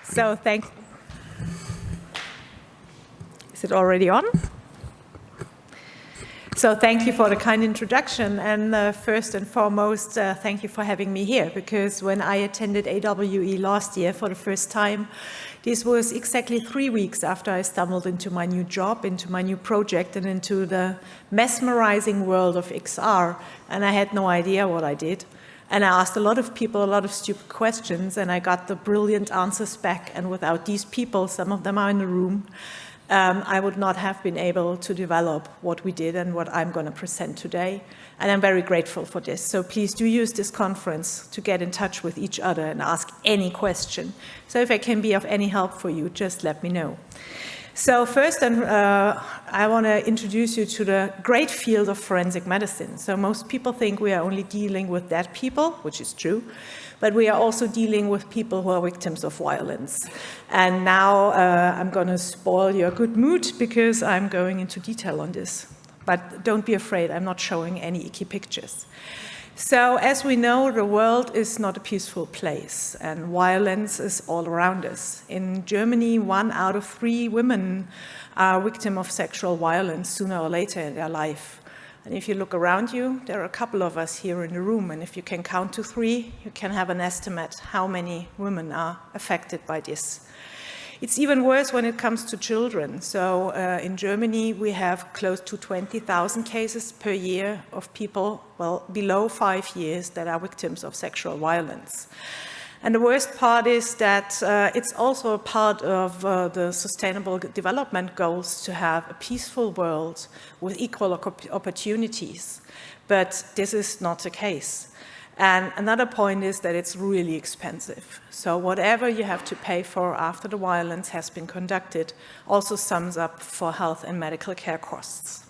So is it already on? So thank you for the kind introduction, and first and foremost, thank you for having me here, because when I attended AWE last year for the first time, this was exactly 3 weeks after I stumbled into my new job, into my new project, and into the mesmerizing world of XR, and I had no idea what I did. And I asked a lot of people a lot of stupid questions, and I got the brilliant answers back, and without these people, some of them are in the room, I would not have been able to develop what we did and what I'm going to present today. And I'm very grateful for this. So please do use this conference to get in touch with each other and ask any question. So if I can be of any help for you, just let me know. So first, I want to introduce you to the great field of forensic medicine. So most people think we are only dealing with dead people, which is true, but we are also dealing with people who are victims of violence. And now I'm going to spoil your good mood because I'm going into detail on this. But don't be afraid, I'm not showing any icky pictures. So as we know, the world is not a peaceful place, and violence is all around us. In Germany, 1 out of 3 women are victims of sexual violence sooner or later in their life. And if you look around you, there are a couple of us here in the room, and if you can count to 3, you can have an estimate how many women are affected by this. It's even worse when it comes to children. So in Germany, we have close to 20,000 cases per year of people, well, below 5 years that are victims of sexual violence. And the worst part is that it's also a part of the Sustainable Development Goals to have a peaceful world with equal opportunities. But this is not the case. And another point is that it's really expensive. So whatever you have to pay for after the violence has been conducted also sums up for health and medical care costs.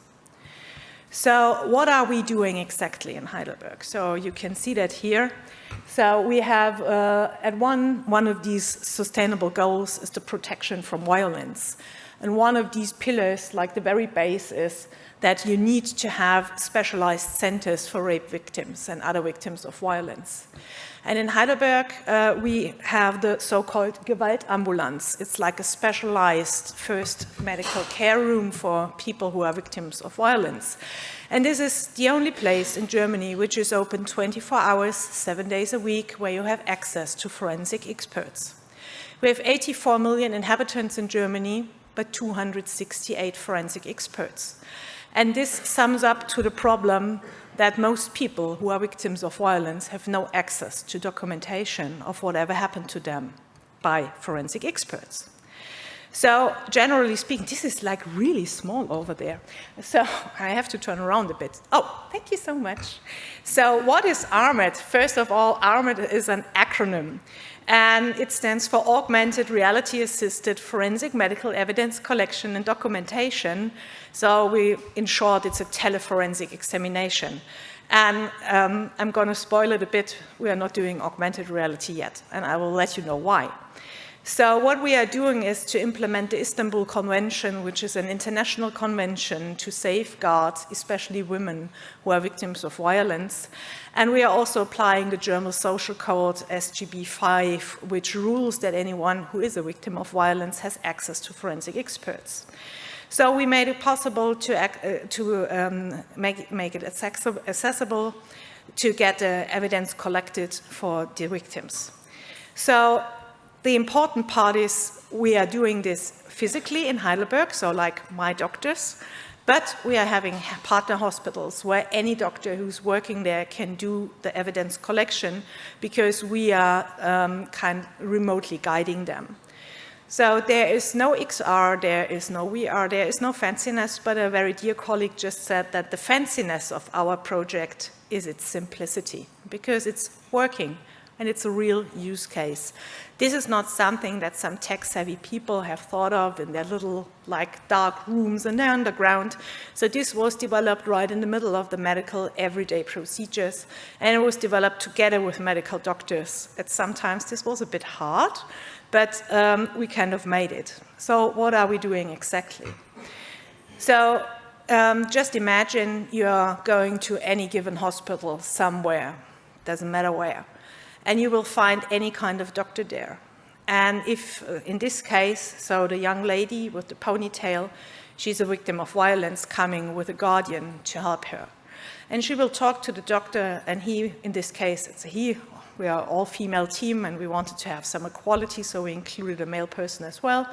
So what are we doing exactly in Heidelberg? So you can see that here. So we have, at one of these sustainable goals is the protection from violence. And one of these pillars, like the very base, is that you need to have specialized centers for rape victims and other victims of violence. And in Heidelberg, we have the so-called Gewaltambulanz. It's like a specialized first medical care room for people who are victims of violence. And this is the only place in Germany which is open 24 hours, 7 days a week, where you have access to forensic experts. We have 84 million inhabitants in Germany, but 268 forensic experts. And this sums up to the problem that most people who are victims of violence have no access to documentation of whatever happened to them by forensic experts. So generally speaking, this is like really small over there. So I have to turn around a bit. Oh, thank you so much. So what is ARMED? First of all, ARMED is an acronym. And it stands for Augmented Reality Assisted Forensic Medical Evidence Collection and Documentation. So in short, it's a teleforensic examination. And I'm going to spoil it a bit. We are not doing augmented reality yet, and I will let you know why. So what we are doing is to implement the Istanbul Convention, which is an international convention to safeguard especially women who are victims of violence. And we are also applying the German Social Code SGB 5, which rules that anyone who is a victim of violence has access to forensic experts. So we made it possible to make it accessible to get evidence collected for the victims. So the important part is we are doing this physically in Heidelberg, so like my doctors, but we are having partner hospitals where any doctor who's working there can do the evidence collection because we are kind of remotely guiding them. So there is no XR, there is no VR, there is no fanciness, but a very dear colleague just said that the fanciness of our project is its simplicity because it's working. And it's a real use case. This is not something that some tech-savvy people have thought of in their little, like, dark rooms in the underground. So this was developed right in the middle of the medical everyday procedures, and it was developed together with medical doctors. And sometimes this was a bit hard, but we kind of made it. So what are we doing exactly? So just imagine you're going to any given hospital somewhere, doesn't matter where, and you will find any kind of doctor there. And if, in this case, so the young lady with the ponytail, she's a victim of violence coming with a guardian to help her. And she will talk to the doctor, and he, in this case, it's a he, we are all female team, and we wanted to have some equality, so we included a male person as well.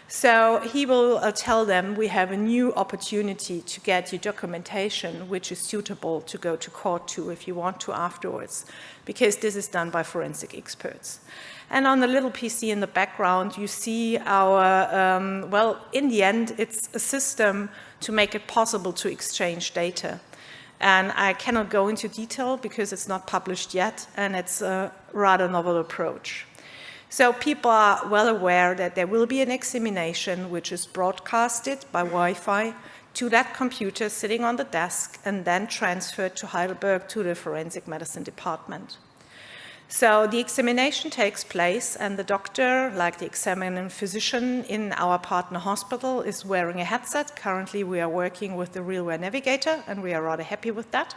So he will tell them, we have a new opportunity to get you documentation which is suitable to go to court to if you want to afterwards, because this is done by forensic experts. And on the little PC in the background, you see our, well, in the end, it's a system to make it possible to exchange data. And I cannot go into detail because it's not published yet, and it's a rather novel approach. So people are well aware that there will be an examination which is broadcasted by Wi-Fi to that computer sitting on the desk and then transferred to Heidelberg to the forensic medicine department. So the examination takes place, and the doctor, like the examining physician in our partner hospital, is wearing a headset. Currently we are working with the RealWare Navigator, and we are rather happy with that.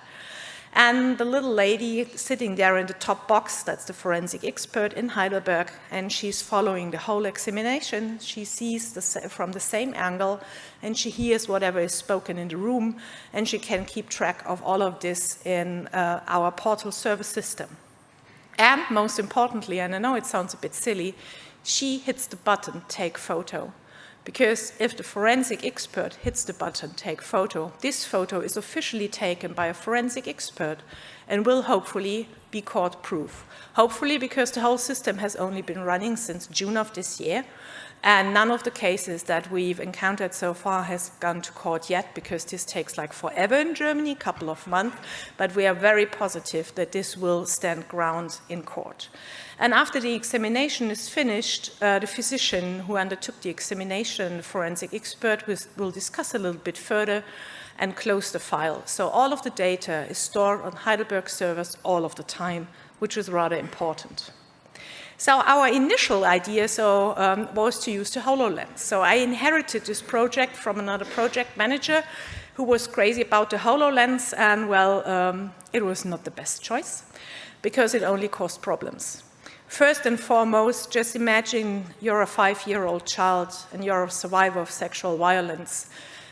And the little lady sitting there in the top box, that's the forensic expert in Heidelberg, and she's following the whole examination. She sees from the same angle, and she hears whatever is spoken in the room, and she can keep track of all of this in our portal service system. And most importantly, and I know it sounds a bit silly, she hits the button, take photo. Because if the forensic expert hits the button, take photo, this photo is officially taken by a forensic expert and will hopefully be court-proof. Hopefully, because the whole system has only been running since June of this year, and none of the cases that we've encountered so far has gone to court yet, because this takes like forever in Germany, a couple of months, but we are very positive that this will stand ground in court. And after the examination is finished, the physician who undertook the examination, the forensic expert, will discuss a little bit further and close the file. So all of the data is stored on Heidelberg servers all of the time, which is rather important. So our initial idea was to use the HoloLens. So I inherited this project from another project manager who was crazy about the HoloLens, and well, it was not the best choice because it only caused problems. First and foremost, just imagine you're a 5-year-old child and you're a survivor of sexual violence,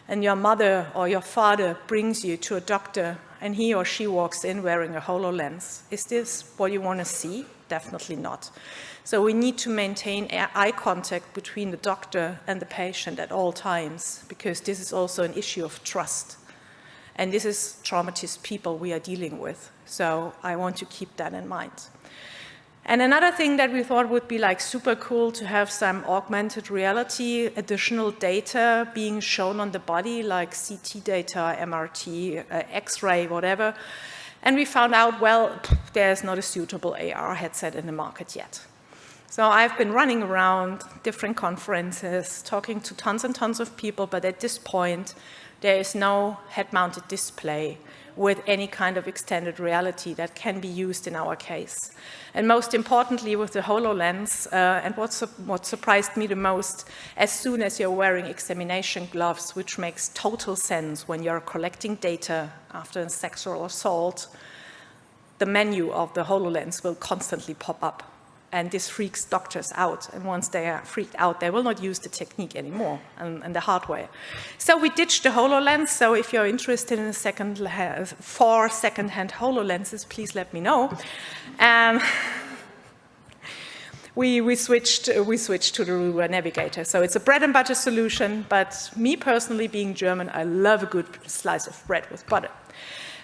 and your mother or your father brings you to a doctor and he or she walks in wearing a HoloLens. Is this what you want to see? Definitely not. So we need to maintain eye contact between the doctor and the patient at all times, because this is also an issue of trust. And this is traumatized people we are dealing with. So I want to keep that in mind. And another thing that we thought would be like super cool to have some augmented reality, additional data being shown on the body, like CT data, MRT, X-ray, whatever. And we found out, well, there's not a suitable AR headset in the market yet. So I've been running around different conferences, talking to tons and tons of people, but at this point, there is no head-mounted display with any kind of extended reality that can be used in our case. And most importantly, with the HoloLens, and what surprised me the most, as soon as you're wearing examination gloves, which makes total sense when you're collecting data after a sexual assault, the menu of the HoloLens will constantly pop up. And this freaks doctors out. And once they are freaked out, they will not use the technique anymore and the hardware. So we ditched the HoloLens. So if you're interested in 4 second-hand HoloLenses, please let me know. We switched to the RealWare Navigator. So it's a bread and butter solution. But me personally, being German, I love a good slice of bread with butter.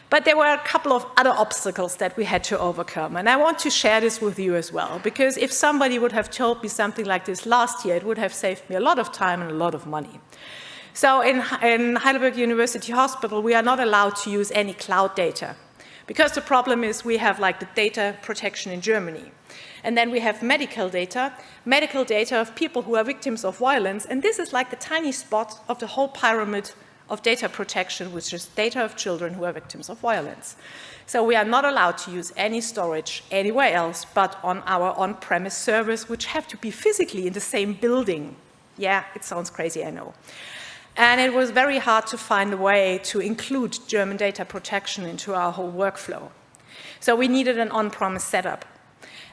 But there were a couple of other obstacles that we had to overcome. And I want to share this with you as well, because if somebody would have told me something like this last year, it would have saved me a lot of time and a lot of money. So in Heidelberg University Hospital, we are not allowed to use any cloud data, because the problem is we have like the data protection in Germany. And then we have medical data of people who are victims of violence. And this is like the tiny spot of the whole pyramid of data protection, which is data of children who are victims of violence. So we are not allowed to use any storage anywhere else but on our on-premise servers, which have to be physically in the same building. Yeah, it sounds crazy, I know. And it was very hard to find a way to include German data protection into our whole workflow. So we needed an on-premise setup.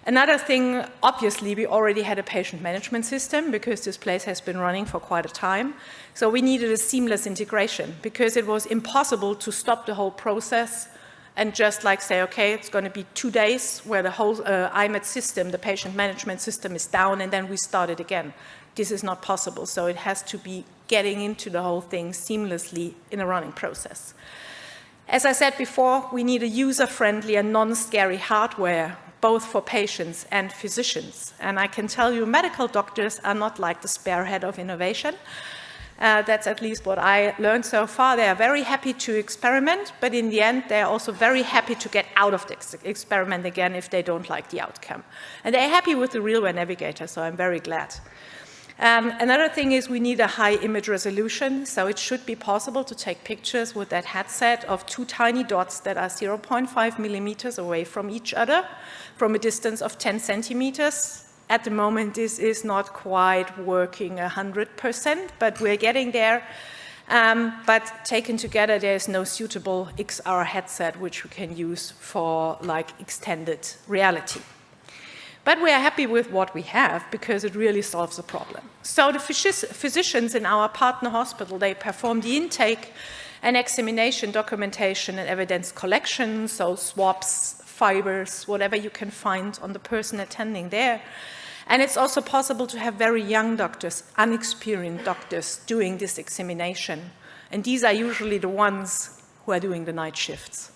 Another thing, obviously, we already had a patient management system because this place has been running for quite a time. So we needed a seamless integration because it was impossible to stop the whole process and just like say, okay, it's going to be 2 days where the whole IMED system, the patient management system is down and then we start it again. This is not possible. So it has to be getting into the whole thing seamlessly in a running process. As I said before, we need a user-friendly and non-scary hardware, both for patients and physicians. And I can tell you, medical doctors are not like the spearhead of innovation. That's at least what I learned so far. They are very happy to experiment, but in the end, they are also very happy to get out of the experiment again if they don't like the outcome. And they're happy with the RealWare Navigator, so I'm very glad. Another thing is we need a high image resolution, so it should be possible to take pictures with that headset of 2 tiny dots that are 0.5 millimeters away from each other from a distance of 10 centimeters. At the moment, this is not quite working 100%, but we're getting there. But taken together, there is no suitable XR headset which we can use for like extended reality. But we are happy with what we have because it really solves the problem. So the physicians in our partner hospital, they perform the intake and examination, documentation, and evidence collection, so swabs, fibers, whatever you can find on the person attending there. And it's also possible to have very young doctors, unexperienced doctors doing this examination. And these are usually the ones who are doing the night shifts,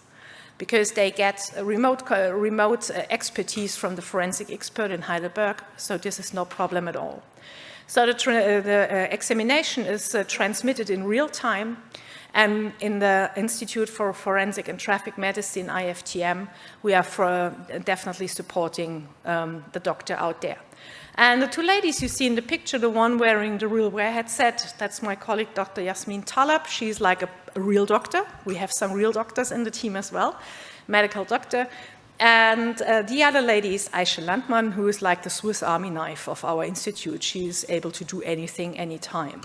because they get a remote expertise from the forensic expert in Heidelberg, so this is no problem at all. So the examination is transmitted in real time, and in the Institute for Forensic and Traffic Medicine, IFTM, we are definitely supporting the doctor out there. And the 2 ladies you see in the picture, the one wearing the RealWare headset, that's my colleague, Dr. Yasmin Talab. She's like a real doctor. We have some real doctors in the team as well, medical doctor. And the other lady is Aisha Landmann, who is like the Swiss Army knife of our institute. She's able to do anything, anytime.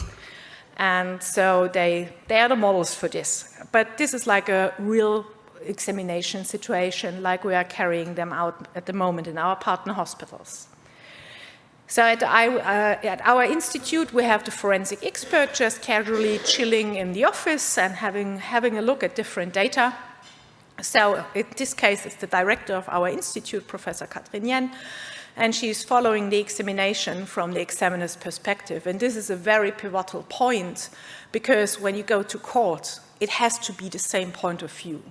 And so they are the models for this. But this is like a real examination situation, like we are carrying them out at the moment in our partner hospitals. So at our institute, we have the forensic expert just casually chilling in the office and having a look at different data. So in this case, it's the director of our institute, Professor Katrin Yen, and she's following the examination from the examiner's perspective. And this is a very pivotal point, because when you go to court, it has to be the same point of view.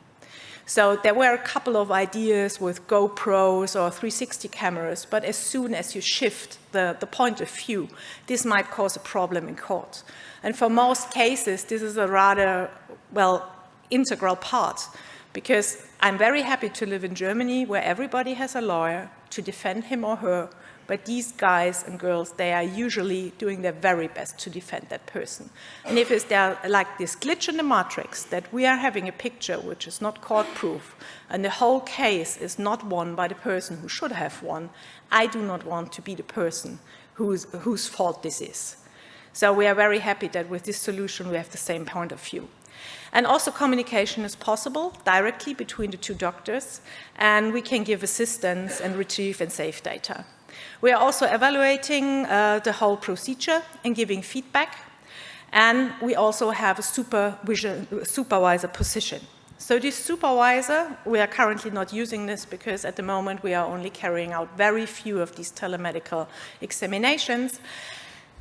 So there were a couple of ideas with GoPros or 360 cameras, but as soon as you shift the point of view, this might cause a problem in court. And for most cases, this is a rather, well, integral part, because I'm very happy to live in Germany where everybody has a lawyer to defend him or her, but these guys and girls, they are usually doing their very best to defend that person. And if it's there like this glitch in the matrix, that we are having a picture which is not court-proof, and the whole case is not won by the person who should have won, I do not want to be the person whose fault this is. So we are very happy that with this solution, we have the same point of view. And also communication is possible directly between the 2 doctors, and we can give assistance and retrieve and save data. We are also evaluating the whole procedure and giving feedback, and we also have a supervisor position. So this supervisor, we are currently not using this because at the moment we are only carrying out very few of these telemedical examinations.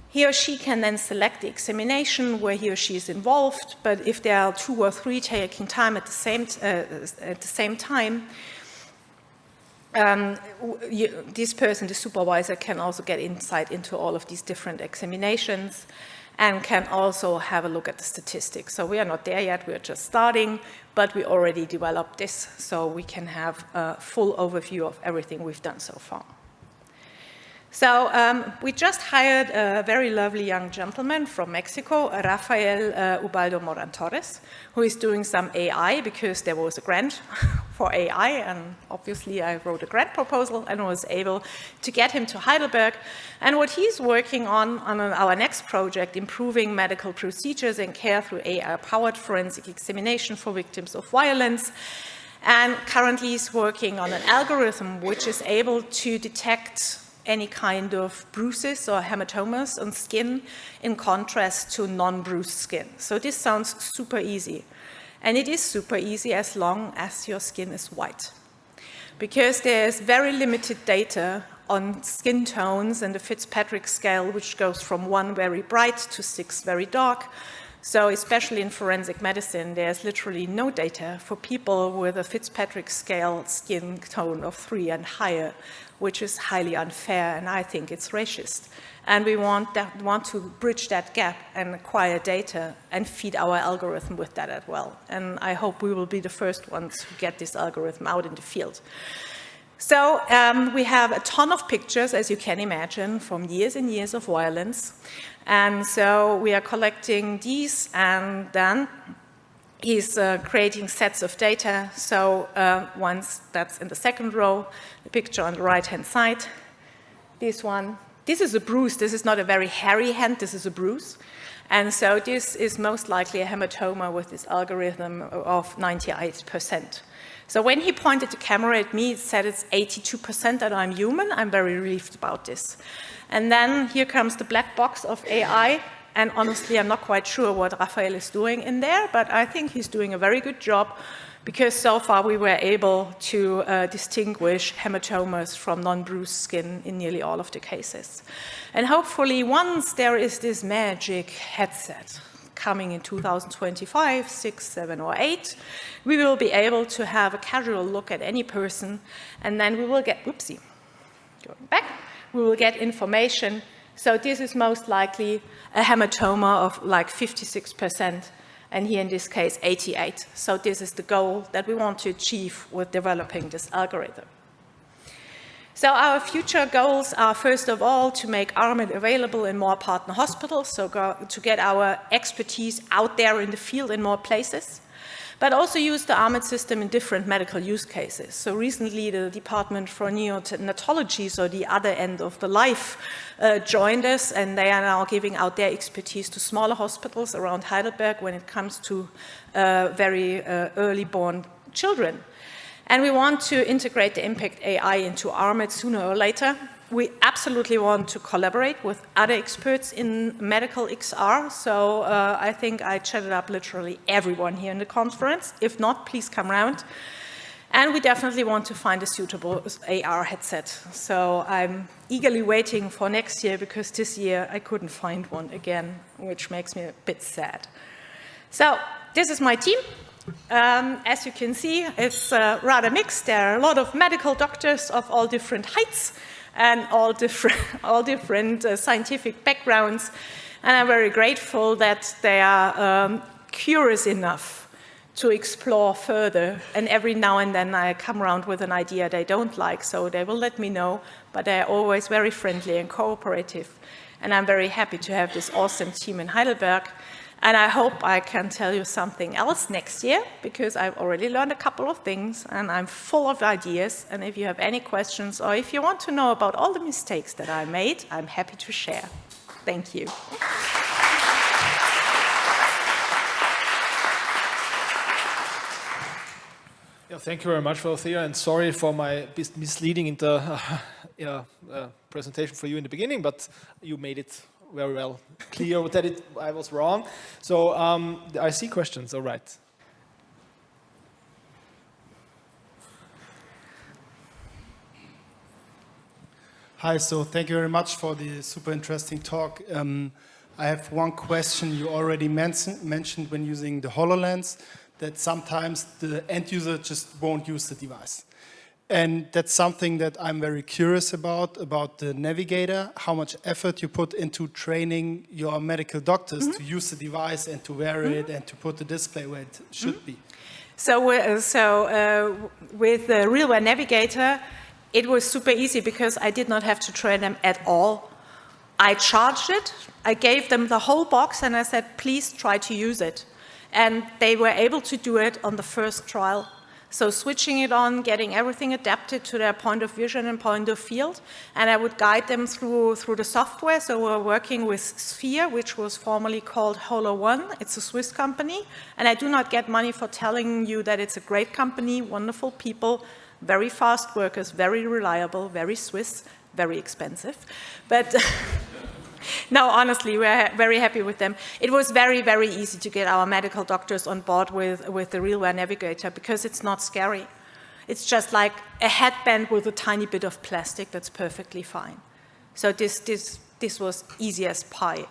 He or she can then select the examination where he or she is involved, but if there are 2 or 3 taking time at the same time, this person, the supervisor, can also get insight into all of these different examinations and can also have a look at the statistics. So we are not there yet, we are just starting, but we already developed this so we can have a full overview of everything we've done so far. So we just hired a very lovely young gentleman from Mexico, Rafael Ubaldo Moran Torres, who is doing some AI because there was a grant for AI, and obviously I wrote a grant proposal and was able to get him to Heidelberg. And what he's working on our next project, improving medical procedures and care through AI-powered forensic examination for victims of violence. And currently he's working on an algorithm which is able to detect any kind of bruises or hematomas on skin in contrast to non-bruised skin. So this sounds super easy. And it is super easy as long as your skin is white. Because there's very limited data on skin tones and the Fitzpatrick scale, which goes from 1 very bright to 6 very dark. So especially in forensic medicine, there's literally no data for people with a Fitzpatrick scale skin tone of 3 and higher, which is highly unfair, and I think it's racist. And we want to bridge that gap and acquire data and feed our algorithm with that as well. And I hope we will be the first ones who get this algorithm out in the field. So we have a ton of pictures, as you can imagine, from years and years of violence. And so we are collecting these, and then he's creating sets of data. So once that's in the second row, the picture on the right-hand side, this one. This is a bruise. This is not a very hairy hand. This is a bruise. And so this is most likely a hematoma with this algorithm of 98%. So when he pointed the camera at me, it said it's 82% that I'm human. I'm very relieved about this. And then here comes the black box of AI. And honestly, I'm not quite sure what Rafael is doing in there, but I think he's doing a very good job, because so far we were able to distinguish hematomas from non-bruised skin in nearly all of the cases. And hopefully once there is this magic headset coming in 2025, 6, 7, or 8, we will be able to have a casual look at any person, and then we will get, oopsie, going back, we will get information. So this is most likely a hematoma of like 56%. And here in this case, 88. So this is the goal that we want to achieve with developing this algorithm. So our future goals are, first of all, to make ARMED available in more partner hospitals, so to get our expertise out there in the field in more places, but also use the ARMED system in different medical use cases. So recently, the Department for Neonatology, so the other end of the life, joined us, and they are now giving out their expertise to smaller hospitals around Heidelberg when it comes to very early born children. And we want to integrate the Impact AI into ARMED sooner or later. We absolutely want to collaborate with other experts in medical XR. So I think I chatted up literally everyone here in the conference. If not, please come around. And we definitely want to find a suitable AR headset. So I'm eagerly waiting for next year, because this year I couldn't find one again, which makes me a bit sad. So this is my team. As you can see, it's rather mixed. There are a lot of medical doctors of all different heights and all different scientific backgrounds. And I'm very grateful that they are curious enough to explore further. And every now and then I come around with an idea they don't like, so they will let me know. But they're always very friendly and cooperative. And I'm very happy to have this awesome team in Heidelberg. And I hope I can tell you something else next year, because I've already learned a couple of things and I'm full of ideas. And if you have any questions, or if you want to know about all the mistakes that I made, I'm happy to share. Thank you. Yeah, thank you very much, Dorothea, and sorry for my misleading presentation for you in the beginning, but you made it very well clear that I was wrong. So I see questions, all right. Hi, so thank you very much for the super interesting talk. I have one question. You already mentioned when using the HoloLens that sometimes the end user just won't use the device. And that's something that I'm very curious about the navigator, how much effort you put into training your medical doctors to use the device and to wear it and to put the display where it should be. So with the RealWear Navigator, it was super easy because I did not have to train them at all. I charged it, I gave them the whole box, and I said, please try to use it. And they were able to do it on the first trial. So switching it on, getting everything adapted to their point of vision and point of field, and I would guide them through the software. So we're working with Sphere, which was formerly called HoloOne. It's a Swiss company, and I do not get money for telling you that it's a great company, wonderful people, very fast workers, very reliable, very Swiss, very expensive. But no, honestly, we're very happy with them. It was very, very easy to get our medical doctors on board with the RealWear Navigator because it's not scary. It's just like a headband with a tiny bit of plastic that's perfectly fine. So this was easy as pie.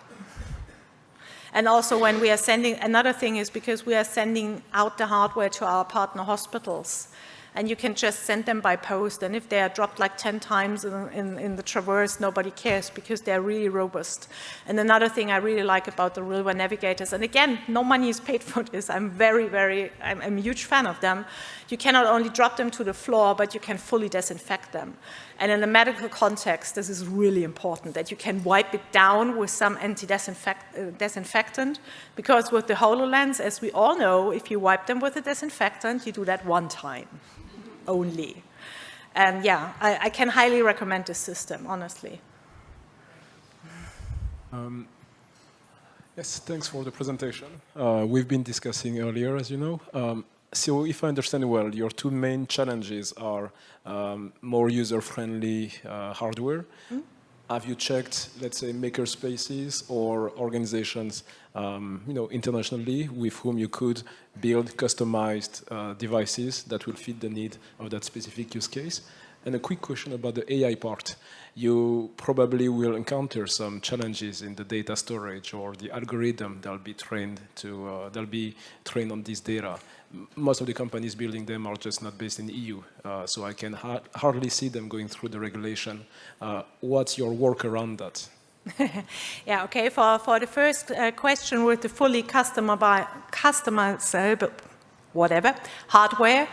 And also when we are sending, another thing is because we are sending out the hardware to our partner hospitals, and you can just send them by post. And if they are dropped like 10 times in the traverse, nobody cares because they're really robust. And another thing I really like about the RealWear Navigators, and again, no money is paid for this. I'm a huge fan of them. You cannot only drop them to the floor, but you can fully disinfect them. And in a medical context, this is really important, that you can wipe it down with some disinfectant, because with the HoloLens, as we all know, if you wipe them with a disinfectant, you do that one time only. And yeah, I can highly recommend this system, honestly. Yes, thanks for the presentation. We've been discussing earlier, as you know. So if I understand well, your two main challenges are more user-friendly hardware. Mm-hmm. Have you checked, let's say, maker spaces or organizations, internationally, with whom you could build customized devices that will fit the need of that specific use case? And a quick question about the AI part. You probably will encounter some challenges in the data storage or the algorithm that'll be trained on this data. Most of the companies building them are just not based in the EU, so I can hardly see them going through the regulation. What's your work around that? Yeah, okay, for the first question with the fully customizable, whatever, hardware,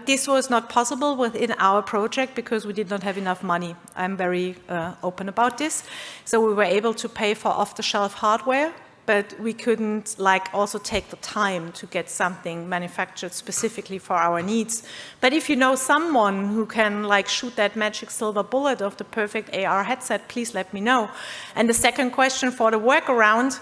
this was not possible within our project because we did not have enough money. I'm very open about this. So we were able to pay for off-the-shelf hardware, but we couldn't also take the time to get something manufactured specifically for our needs. But if you know someone who can shoot that magic silver bullet of the perfect AR headset, please let me know. And the second question for the workaround,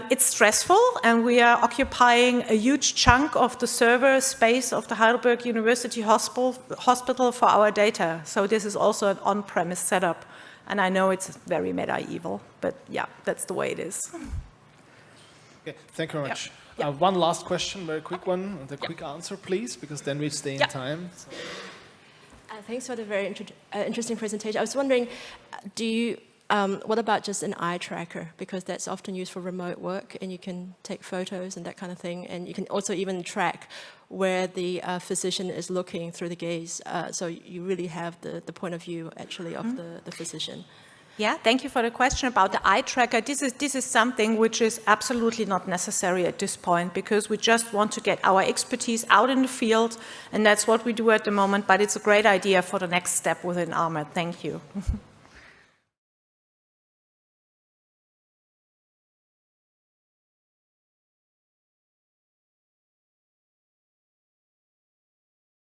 it's stressful, and we are occupying a huge chunk of the server space of the Heidelberg University Hospital for our data. So this is also an on-premise setup. And I know it's very medieval, but yeah, that's the way it is. Okay, thank you very much. Yeah. One last question, very quick one, the quick answer, please, because then we stay in time. So. Thanks for the very interesting presentation. I was wondering, what about just an eye tracker? Because that's often used for remote work, and you can take photos and that kind of thing, and you can also even track where the physician is looking through the gaze. So you really have the point of view, actually, of the physician. Yeah, thank you for the question about the eye tracker. This is something which is absolutely not necessary at this point, because we just want to get our expertise out in the field, and that's what we do at the moment, but it's a great idea for the next step within ARMED. Thank you.